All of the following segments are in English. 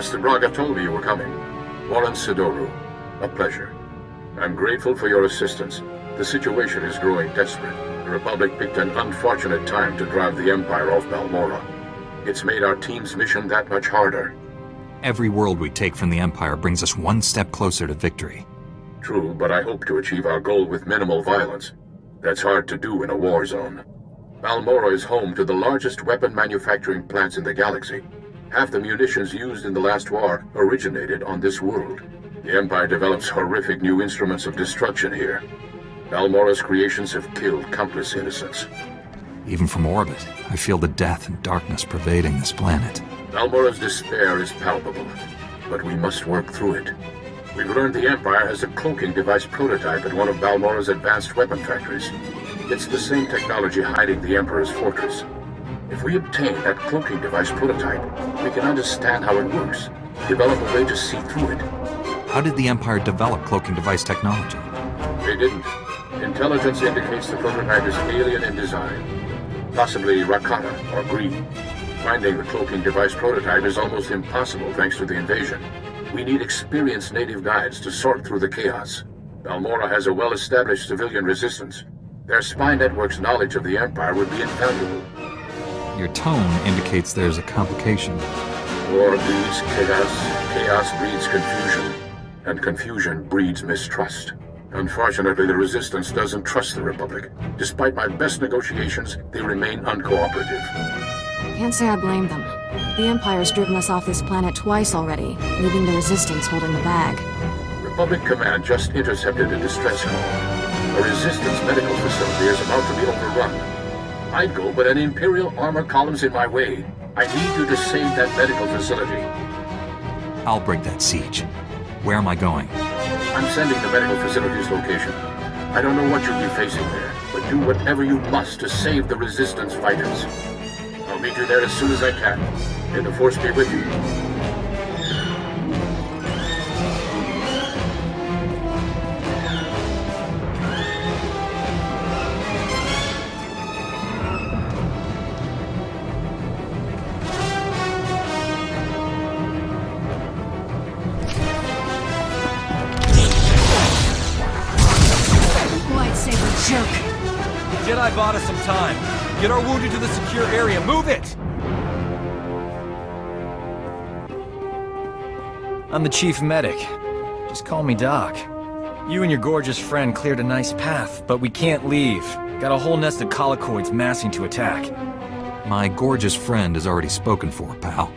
Master Braga told me you were coming. Warren Sidoru. A pleasure. I'm grateful for your assistance. The situation is growing desperate. The Republic picked an unfortunate time to drive the Empire off Balmorra. It's made our team's mission that much harder. Every world we take from the Empire brings us one step closer to victory. True, but I hope to achieve our goal with minimal violence. That's hard to do in a war zone. Balmorra is home to the largest weapon manufacturing plants in the galaxy. Half the munitions used in the last war originated on this world. The Empire develops horrific new instruments of destruction here. Balmorra's creations have killed countless innocents. Even from orbit, I feel the death and darkness pervading this planet. Balmorra's despair is palpable, but we must work through it. We've learned the Empire has a cloaking device prototype at one of Balmorra's advanced weapon factories. It's the same technology hiding the Emperor's fortress. If we obtain that cloaking device prototype, we can understand how it works, develop a way to see through it. How did the Empire develop cloaking device technology? They didn't. Intelligence indicates the prototype is alien in design, possibly Rakata or green. Finding the cloaking device prototype is almost impossible thanks to the invasion. We need experienced native guides to sort through the chaos. Balmorra has a well-established civilian resistance. Their spy network's knowledge of the Empire would be invaluable. Your tone indicates there's a complication. War breeds chaos, chaos breeds confusion, and confusion breeds mistrust. Unfortunately, the Resistance doesn't trust the Republic. Despite my best negotiations, they remain uncooperative. Can't say I blame them. The Empire's driven us off this planet twice already, leaving the Resistance holding the bag. Republic Command just intercepted a distress call. A Resistance medical facility is about to be overrun. I'd go, but an Imperial armor column's in my way. I need you to save that medical facility. I'll break that siege. Where am I going? I'm sending the medical facility's location. I don't know what you'll be facing there, but do whatever you must to save the Resistance fighters. I'll meet you there as soon as I can. May the Force be with you. Jedi bought us some time. Get our wounded to the secure area. Move it! I'm the chief medic. Just call me Doc. You and your gorgeous friend cleared a nice path, but we can't leave. Got a whole nest of colicoids massing to attack. My gorgeous friend is already spoken for, pal.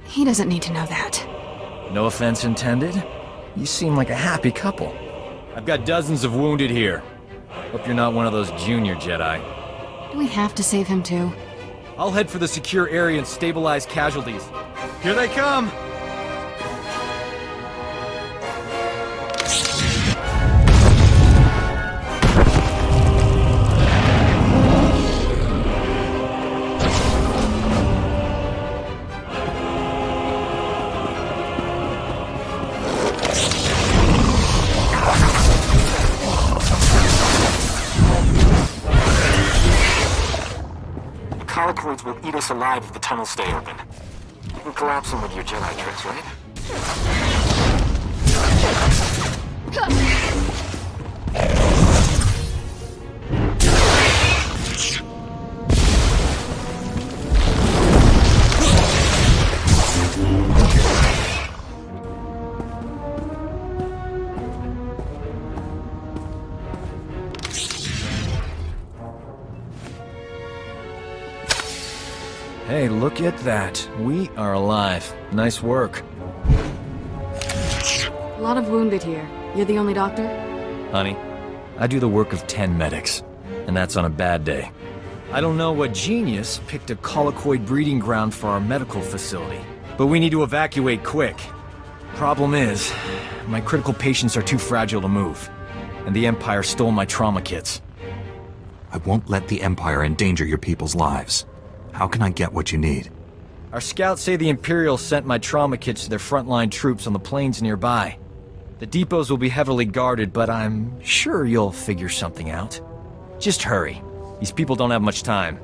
He doesn't need to know that. No offense intended. You seem like a happy couple. I've got dozens of wounded here. Hope you're not one of those junior Jedi. Do we have to save him too? I'll head for the secure area and stabilize casualties. Here they come! Colicoids will eat us alive if the tunnels stay open. You can collapse them with your Jedi tricks, right? Hey, look at that. We are alive. Nice work. A lot of wounded here. You're the only doctor? Honey, I do the work of 10 medics, and that's on a bad day. I don't know what genius picked a colicoid breeding ground for our medical facility, but we need to evacuate quick. Problem is, my critical patients are too fragile to move, and the Empire stole my trauma kits. I won't let the Empire endanger your people's lives. How can I get what you need? Our scouts say the Imperials sent my trauma kits to their frontline troops on the plains nearby. The depots will be heavily guarded, but I'm sure you'll figure something out. Just hurry. These people don't have much time.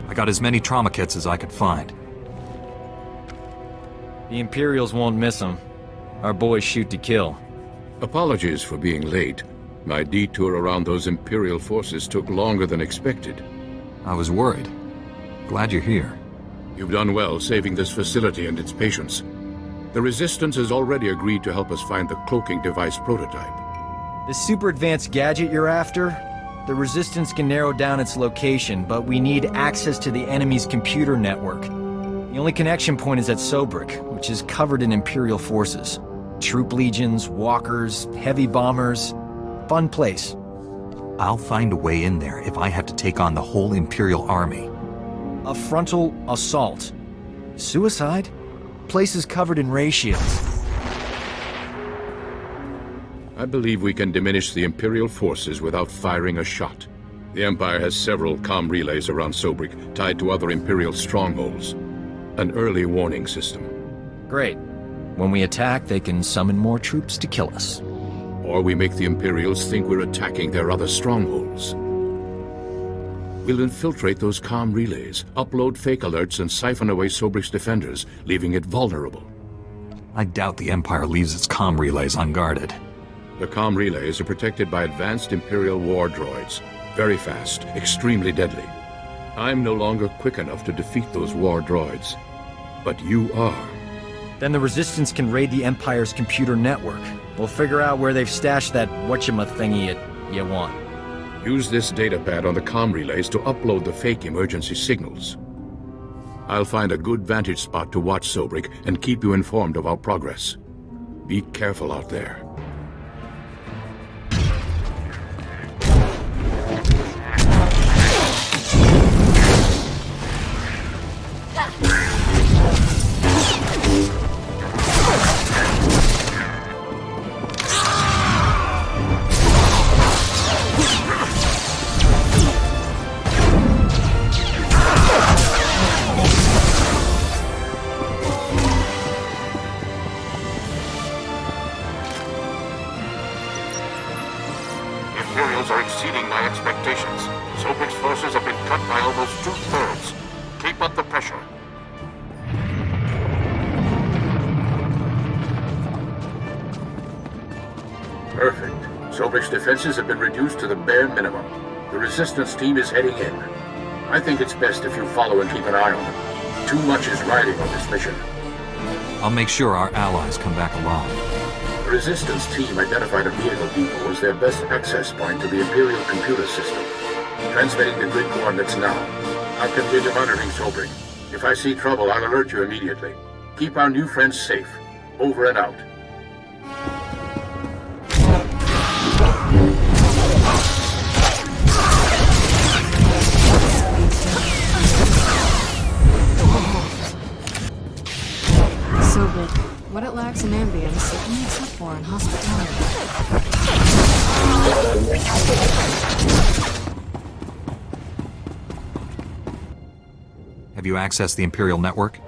I got as many trauma kits as I could find. The Imperials won't miss them. Our boys shoot to kill. Apologies for being late. My detour around those Imperial forces took longer than expected. I was worried. Glad you're here. You've done well saving this facility and its patients. The Resistance has already agreed to help us find the cloaking device prototype. The super advanced gadget you're after? The Resistance can narrow down its location, but we need access to the enemy's computer network. The only connection point is at Sobrik, which is covered in Imperial forces. Troop legions, walkers, heavy bombers. Fun place. I'll find a way in there if I have to take on the whole Imperial army. A frontal assault. Suicide? Place is covered in ray shields. I believe we can diminish the Imperial forces without firing a shot. The Empire has several comm relays around Sobrik, tied to other Imperial strongholds. An early warning system. Great. When we attack, they can summon more troops to kill us. Or we make the Imperials think we're attacking their other strongholds. We'll infiltrate those comm relays, upload fake alerts, and siphon away Sobrik's defenders, leaving it vulnerable. I doubt the Empire leaves its comm relays unguarded. The comm relays are protected by advanced Imperial war droids. Very fast, extremely deadly. I'm no longer quick enough to defeat those war droids. But you are. Then the Resistance can raid the Empire's computer network. We'll figure out where they've stashed that whatchamma-thingy you want. Use this datapad on the comm relays to upload the fake emergency signals. I'll find a good vantage spot to watch Sobrik and keep you informed of our progress. Be careful out there. Imperials are exceeding my expectations. Sobrik's forces have been cut by almost 2/3. Keep up the pressure. Perfect. Sobrik's defenses have been reduced to the bare minimum. The Resistance team is heading in. I think it's best if you follow and keep an eye on them. Too much is riding on this mission. I'll make sure our allies come back alive. The Resistance team identified a vehicle depot as their best access point to the Imperial computer system. Transmitting the grid coordinates now. I'll continue monitoring Sobrik. If I see trouble, I'll alert you immediately. Keep our new friends safe. Over and out. Sobrik. What it lacks in ambience, it makes up for in hospitality. Have you accessed the Imperial network?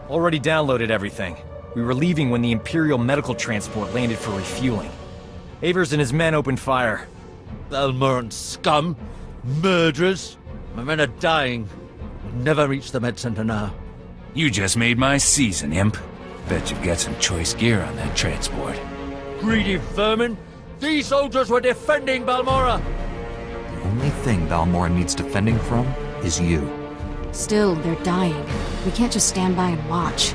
Already downloaded everything. We were leaving when the Imperial medical transport landed for refueling. Avers and his men opened fire. Balmorran scum! Murderers! My men are dying. We'll never reach the med center now. You just made my season, Imp. Bet you've got some choice gear on that transport. Greedy vermin! These soldiers were defending Balmorra! The only thing Balmorra needs defending from is you. Still, they're dying. We can't just stand by and watch.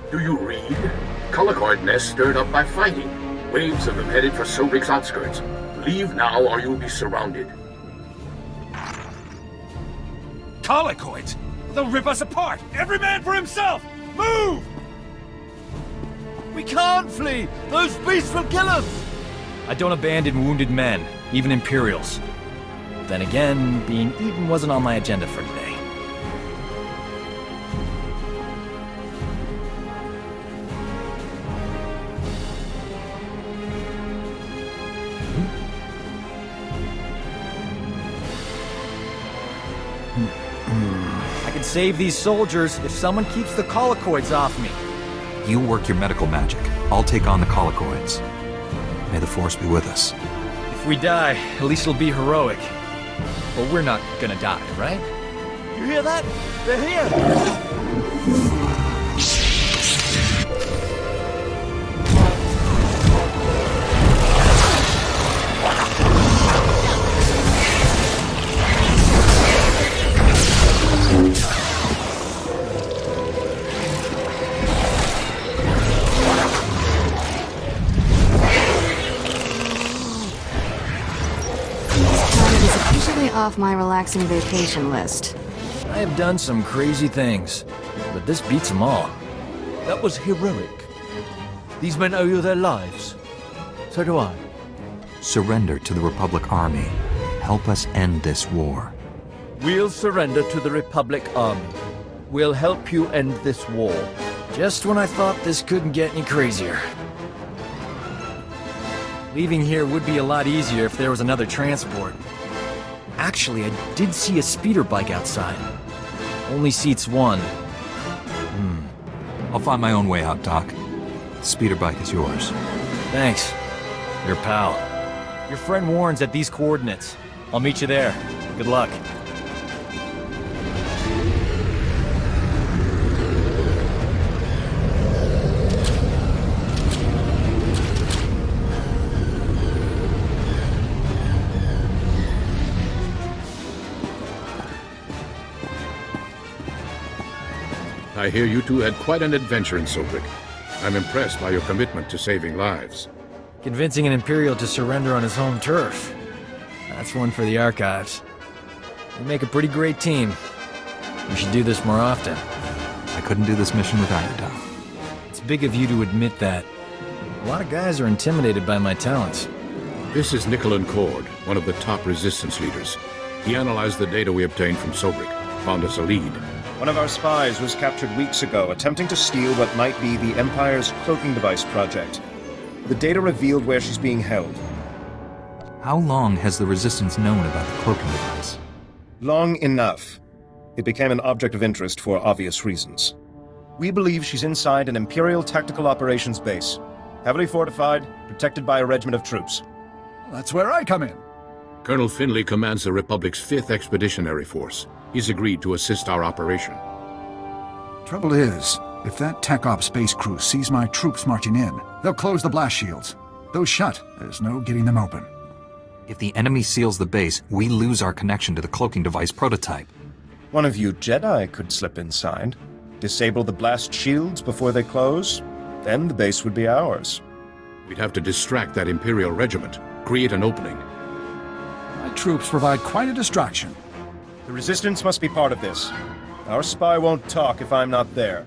Do you read? Colicoid nests stirred up by fighting. Waves of them headed for Sobrik's outskirts. Leave now or you'll be surrounded. Colicoids! They'll rip us apart! Every man for himself! Move! We can't flee! Those beasts will kill us! I don't abandon wounded men, even Imperials. Then again, being eaten wasn't on my agenda for today. I can save these soldiers if someone keeps the colicoids off me. You work your medical magic. I'll take on the colicoids. May the Force be with us. If we die, at least it'll be heroic. But we're not gonna die, right? You hear that? They're here! Planet is officially off my relaxing vacation list. I have done some crazy things, but this beats them all. That was heroic. These men owe you their lives. So do I. Surrender to the Republic Army. Help us end this war. We'll surrender to the Republic Army. We'll help you end this war. Just when I thought this couldn't get any crazier. Leaving here would be a lot easier if there was another transport. Actually, I did see a speeder bike outside. Only seats one. I'll find my own way out, Doc. The speeder bike is yours. Thanks. Your pal. Your friend Warren's at these coordinates. I'll meet you there. Good luck. I hear you two had quite an adventure in Sobrik. I'm impressed by your commitment to saving lives. Convincing an Imperial to surrender on his home turf. That's one for the archives. We make a pretty great team. We should do this more often. I couldn't do this mission without you, Doc. It's big of you to admit that. A lot of guys are intimidated by my talents. This is Nicholan Cord, one of the top resistance leaders. He analyzed the data we obtained from Sobrik, found us a lead. One of our spies was captured weeks ago, attempting to steal what might be the Empire's cloaking device project. The data revealed where she's being held. How long has the Resistance known about the cloaking device? Long enough. It became an object of interest for obvious reasons. We believe she's inside an Imperial Tactical Operations base. Heavily fortified, protected by a regiment of troops. That's where I come in. Colonel Finley commands the Republic's 5th Expeditionary Force. He's agreed to assist our operation. Trouble is, if that Tech Op space crew sees my troops marching in, they'll close the blast shields. Those shut, there's no getting them open. If the enemy seals the base, we lose our connection to the cloaking device prototype. One of you Jedi could slip inside, disable the blast shields before they close, then the base would be ours. We'd have to distract that Imperial regiment, create an opening. My troops provide quite a distraction. The Resistance must be part of this. Our spy won't talk if I'm not there.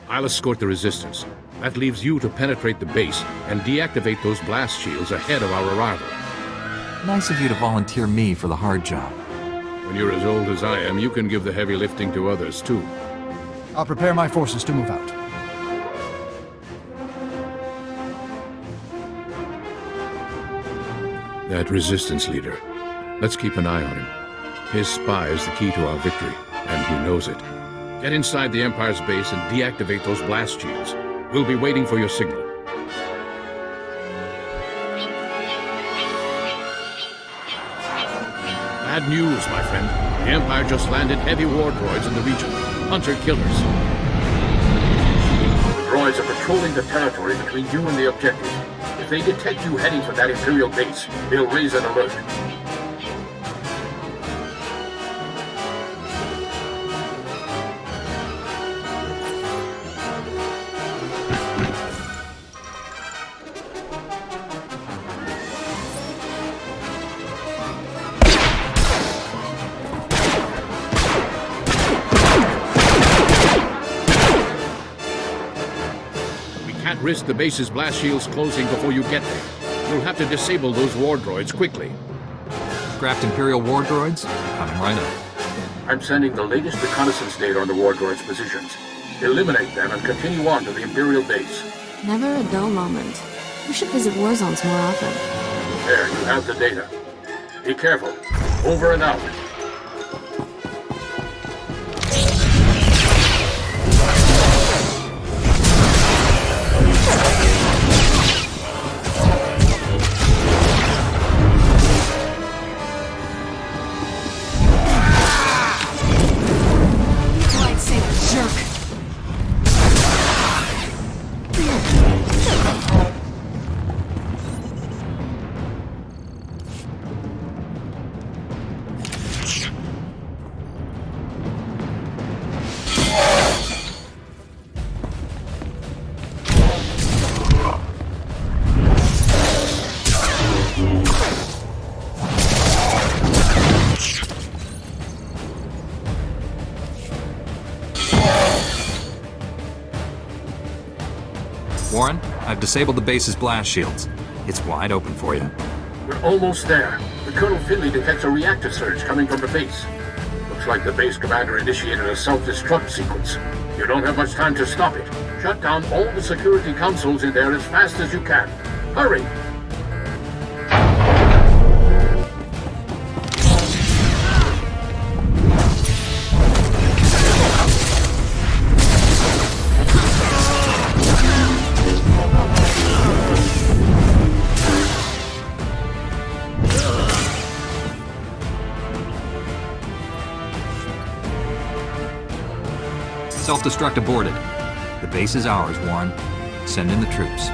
I'll escort the Resistance. That leaves you to penetrate the base and deactivate those blast shields ahead of our arrival. Nice of you to volunteer me for the hard job. When you're as old as I am, you can give the heavy lifting to others, too. I'll prepare my forces to move out. That Resistance leader. Let's keep an eye on him. His spy is the key to our victory, and he knows it. Get inside the Empire's base and deactivate those blast shields. We'll be waiting for your signal. Bad news, my friend. The Empire just landed heavy war droids in the region. Hunter-killers. The droids are patrolling the territory between you and the objective. If they detect you heading for that Imperial base, they'll raise an alert. Can't risk the base's blast shields closing before you get there. You'll have to disable those war droids quickly. Scrapped Imperial war droids? Coming right up. I'm sending the latest reconnaissance data on the war droids' positions. Eliminate them and continue on to the Imperial base. Never a dull moment. We should visit war zones more often. There, you have the data. Be careful. Over and out. Warren, I've disabled the base's blast shields. It's wide open for you. We're almost there. The Colonel Finley detects a reactor surge coming from the base. Looks like the base commander initiated a self-destruct sequence. You don't have much time to stop it. Shut down all the security consoles in there as fast as you can. Hurry! Self-destruct aborted. The base is ours, Warren. Send in the troops.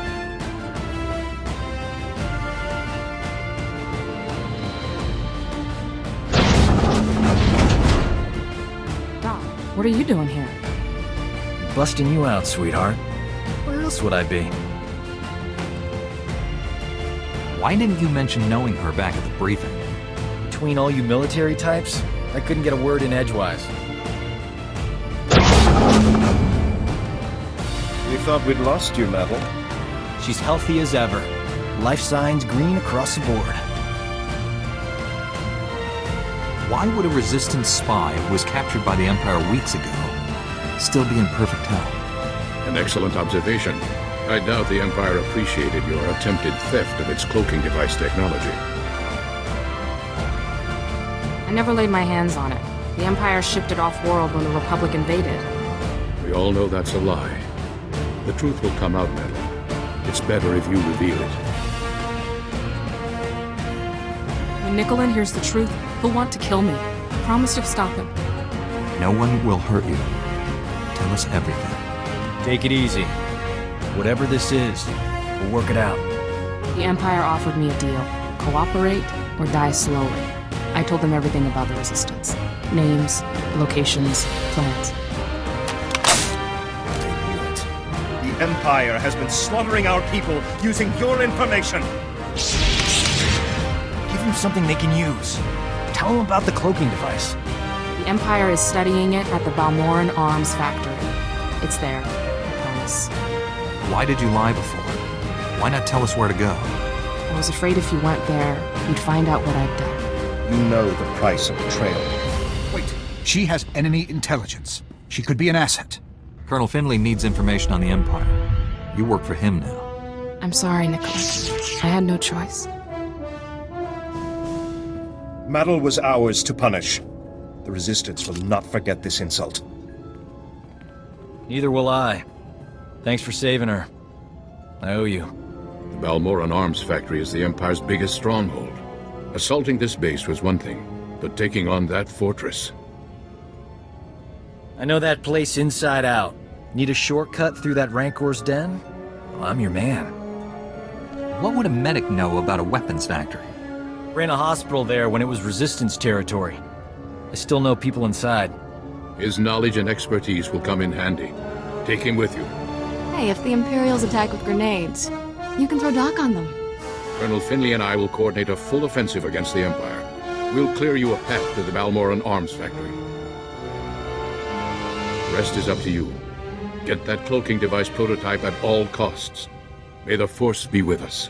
Doc, what are you doing here? Busting you out, sweetheart. Where else would I be? Why didn't you mention knowing her back at the briefing? Between all you military types, I couldn't get a word in edgewise. We thought we'd lost you, Metal. She's healthy as ever. Life signs green across the board. Why would a Resistance spy who was captured by the Empire weeks ago still be in perfect health? An excellent observation. I doubt the Empire appreciated your attempted theft of its cloaking device technology. I never laid my hands on it. The Empire shipped it off-world when the Republic invaded. We all know that's a lie. The truth will come out, Metal. It's better if you reveal it. When Nicolin hears the truth, he'll want to kill me. I promise to stop him. No one will hurt you. Tell us everything. Take it easy. Whatever this is, we'll work it out. The Empire offered me a deal. Cooperate or die slowly. I told them everything about the Resistance. Names, locations, plans. The Empire has been slaughtering our people using your information. Give them something they can use. Tell them about the cloaking device. The Empire is studying it at the Balmorra arms factory. It's there, I promise. Why did you lie before? Why not tell us where to go? I was afraid if you went there, you'd find out what I'd done. You know the price of betrayal. Wait, she has enemy intelligence. She could be an asset. Colonel Finley needs information on the Empire. You work for him now. I'm sorry, Nicholas. I had no choice. Metal was ours to punish. The Resistance will not forget this insult. Neither will I. Thanks for saving her. I owe you. The Balmorra arms factory is the Empire's biggest stronghold. Assaulting this base was one thing, but taking on that fortress... I know that place inside out. Need a shortcut through that Rancor's den? Well, I'm your man. What would a medic know about a weapons factory? Ran a hospital there when it was Resistance territory. I still know people inside. His knowledge and expertise will come in handy. Take him with you. Hey, if the Imperials attack with grenades, you can throw Doc on them. Colonel Finley and I will coordinate a full offensive against the Empire. We'll clear you a path to the Balmorra arms factory. The rest is up to you. Get that cloaking device prototype at all costs. May the Force be with us.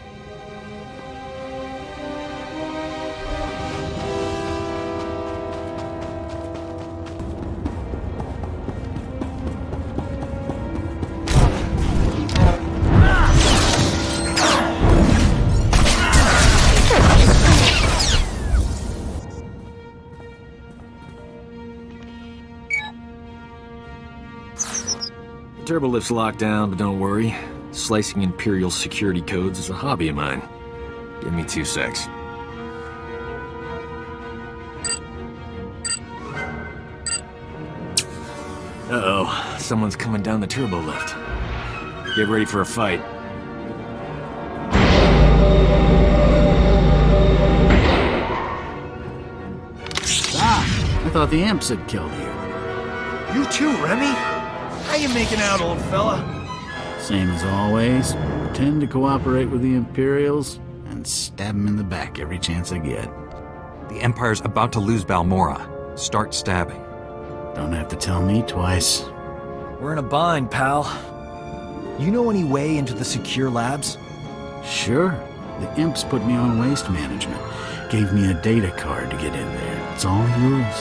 Turbolift's locked down, but don't worry. Slicing Imperial security codes is a hobby of mine. Give me 2 secs. Uh-oh, someone's coming down the turbo lift. Get ready for a fight. I thought the imps had killed you. You too, Remy? How you making out, old fella? Same as always. Pretend to cooperate with the Imperials and stab them in the back every chance I get. The Empire's about to lose Balmorra. Start stabbing. Don't have to tell me twice. We're in a bind, pal. You know any way into the secure labs? Sure. The imps put me on waste management. Gave me a data card to get in there. It's all yours.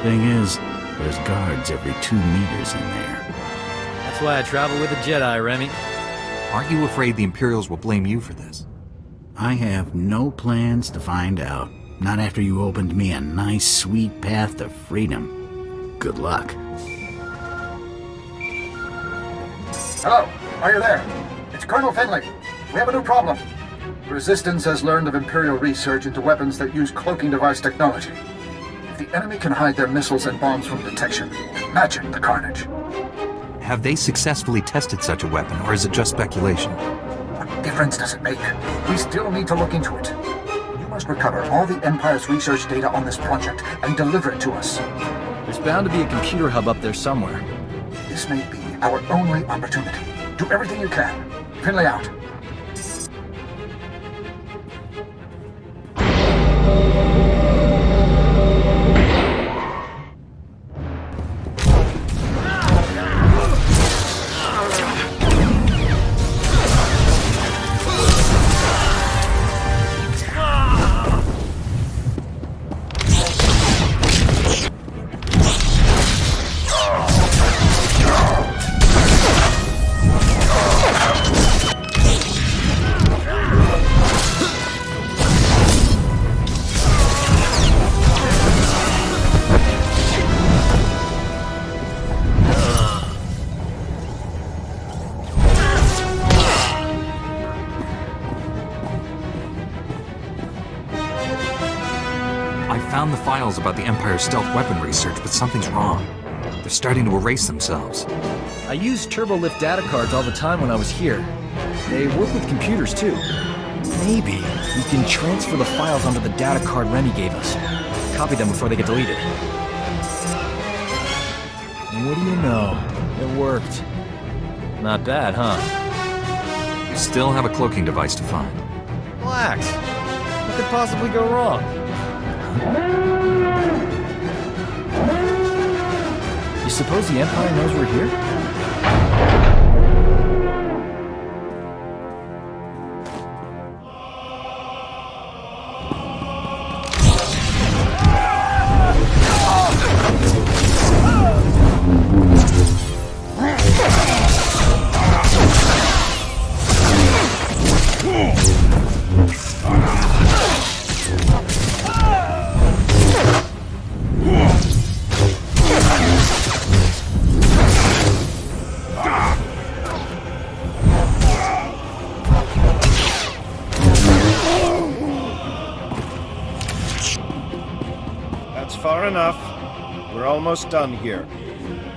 Thing is, there's guards every 2 meters in there. That's why I travel with a Jedi, Remy. Aren't you afraid the Imperials will blame you for this? I have no plans to find out. Not after you opened me a nice, sweet path to freedom. Good luck. Hello, are you there? It's Colonel Finley. We have a new problem. The Resistance has learned of Imperial research into weapons that use cloaking device technology. If the enemy can hide their missiles and bombs from detection, imagine the carnage. Have they successfully tested such a weapon, or is it just speculation? What difference does it make? We still need to look into it. You must recover all the Empire's research data on this project and deliver it to us. There's bound to be a computer hub up there somewhere. This may be our only opportunity. Do everything you can. Finley out. Found the files about the Empire's stealth weapon research, but something's wrong. They're starting to erase themselves. I use turbolift data cards all the time when I was here. They work with computers too. Maybe we can transfer the files onto the data card Remy gave us. Copy them before they get deleted. What do you know? It worked. Not bad, huh? We still have a cloaking device to find. Relax. What could possibly go wrong? You suppose the Empire knows we're here? Far enough. We're almost done here.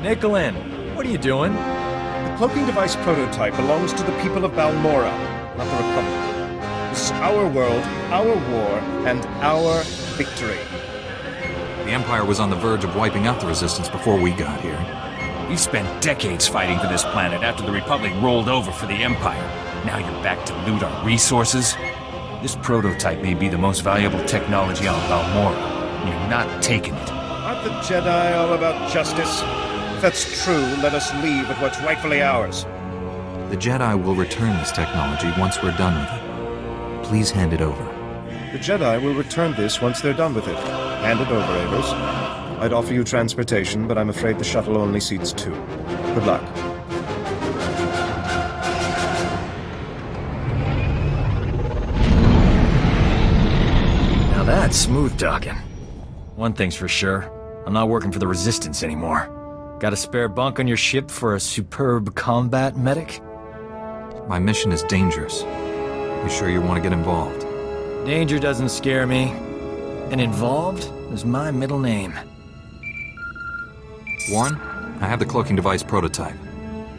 Nicolin, what are you doing? The cloaking device prototype belongs to the people of Balmorra, not the Republic. This is our world, our war, and our victory. The Empire was on the verge of wiping out the Resistance before we got here. You spent decades fighting for this planet after the Republic rolled over for the Empire. Now you're back to loot our resources? This prototype may be the most valuable technology on Balmorra. You're not taking it. Aren't the Jedi all about justice? If that's true, let us leave with what's rightfully ours. The Jedi will return this technology once we're done with it. Please hand it over. The Jedi will return this once they're done with it. Hand it over, Avers. I'd offer you transportation, but I'm afraid the shuttle only seats 2. Good luck. Now that's smooth talking. One thing's for sure, I'm not working for the Resistance anymore. Got a spare bunk on your ship for a superb combat medic? My mission is dangerous. You sure you want to get involved? Danger doesn't scare me. And involved is my middle name. Warren, I have the cloaking device prototype.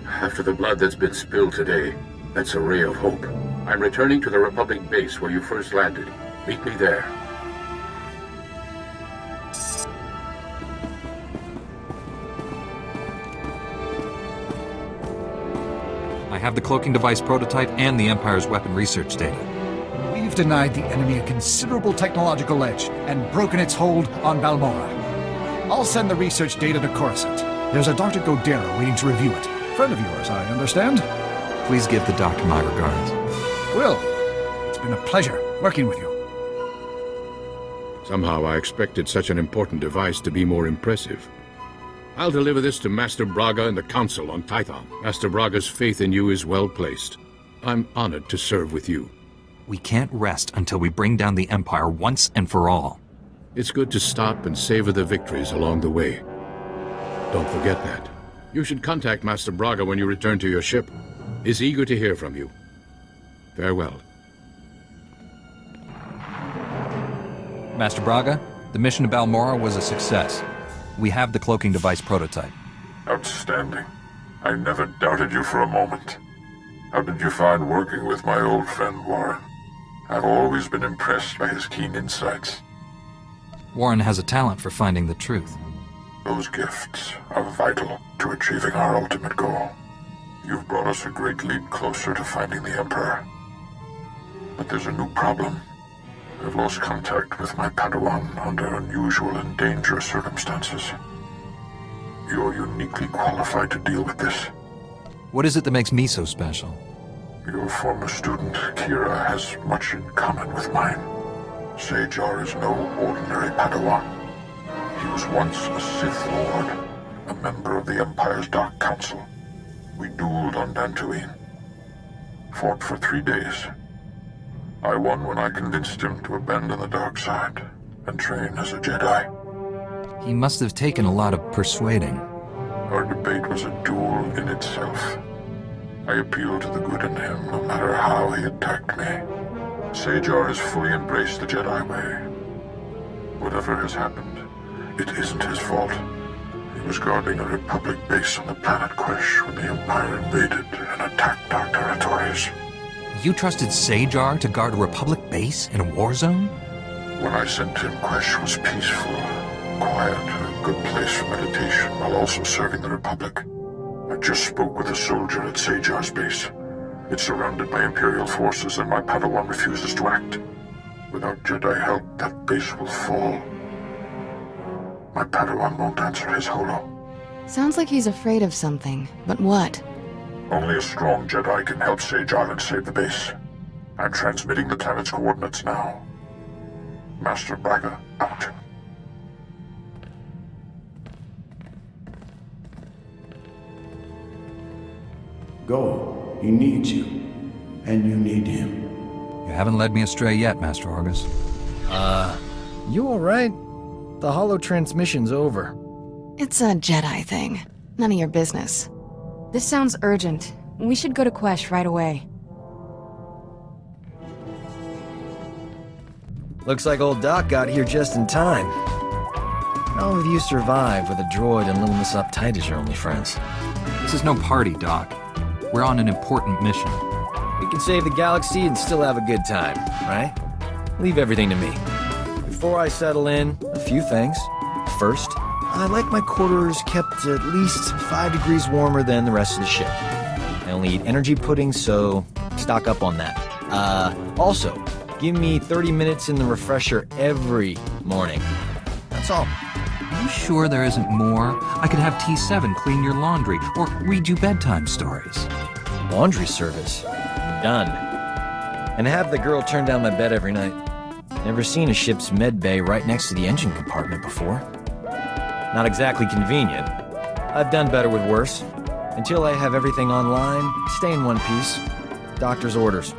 After the blood that's been spilled today, that's a ray of hope. I'm returning to the Republic base where you first landed. Meet me there. I have the cloaking device prototype and the Empire's weapon research data. We've denied the enemy a considerable technological edge and broken its hold on Balmorra. I'll send the research data to Coruscant. There's a Dr. Godera waiting to review it. Friend of yours, I understand? Please give the doctor my regards. Will, it's been a pleasure working with you. Somehow I expected such an important device to be more impressive. I'll deliver this to Master Braga and the Council on Tython. Master Braga's faith in you is well placed. I'm honored to serve with you. We can't rest until we bring down the Empire once and for all. It's good to stop and savor the victories along the way. Don't forget that. You should contact Master Braga when you return to your ship. He's eager to hear from you. Farewell. Master Braga, the mission to Balmorra was a success. We have the cloaking device prototype. Outstanding. I never doubted you for a moment. How did you find working with my old friend Warren? I've always been impressed by his keen insights. Warren has a talent for finding the truth. Those gifts are vital to achieving our ultimate goal. You've brought us a great leap closer to finding the Emperor. But there's a new problem. I've lost contact with my Padawan under unusual and dangerous circumstances. You're uniquely qualified to deal with this. What is it that makes me so special? Your former student, Kira, has much in common with mine. SWTOR is no ordinary Padawan. He was once a Sith Lord, a member of the Empire's Dark Council. We dueled on Dantooine. Fought for 3 days. I won when I convinced him to abandon the dark side and train as a Jedi. He must have taken a lot of persuading. Our debate was a duel in itself. I appealed to the good in him, no matter how he attacked me. SWTOR has fully embraced the Jedi way. Whatever has happened, it isn't his fault. He was guarding a Republic base on the planet Quesh when the Empire invaded and attacked our territories. You trusted SWTOR to guard a Republic base in a war zone? When I sent him, Quesh was peaceful, quiet, a good place for meditation while also serving the Republic. I just spoke with a soldier at SWTOR's base. It's surrounded by Imperial forces and my Padawan refuses to act. Without Jedi help, that base will fall. My Padawan won't answer his holo. Sounds like he's afraid of something, but what? Only a strong Jedi can help SWTOR and save the base. I'm transmitting the planet's coordinates now. Master Braga, out. Go. He needs you. And you need him. You haven't led me astray yet, Master Argus. You alright? The holo transmission's over. It's a Jedi thing. None of your business. This sounds urgent. We should go to Quesh right away. Looks like old Doc got here just in time. How have you survived with a droid and little Miss Uptight as your only friends? This is no party, Doc. We're on an important mission. We can save the galaxy and still have a good time, right? Leave everything to me. Before I settle in, a few things. First, I like my quarters kept at least 5 degrees warmer than the rest of the ship. I only eat energy pudding, so stock up on that. Also, give me 30 minutes in the refresher every morning. That's all. Are you sure there isn't more? I could have T7 clean your laundry, or read you bedtime stories. Laundry service. Done. And have the girl turn down my bed every night. Never seen a ship's med bay right next to the engine compartment before. Not exactly convenient. I've done better with worse. Until I have everything online, stay in one piece. Doctor's orders.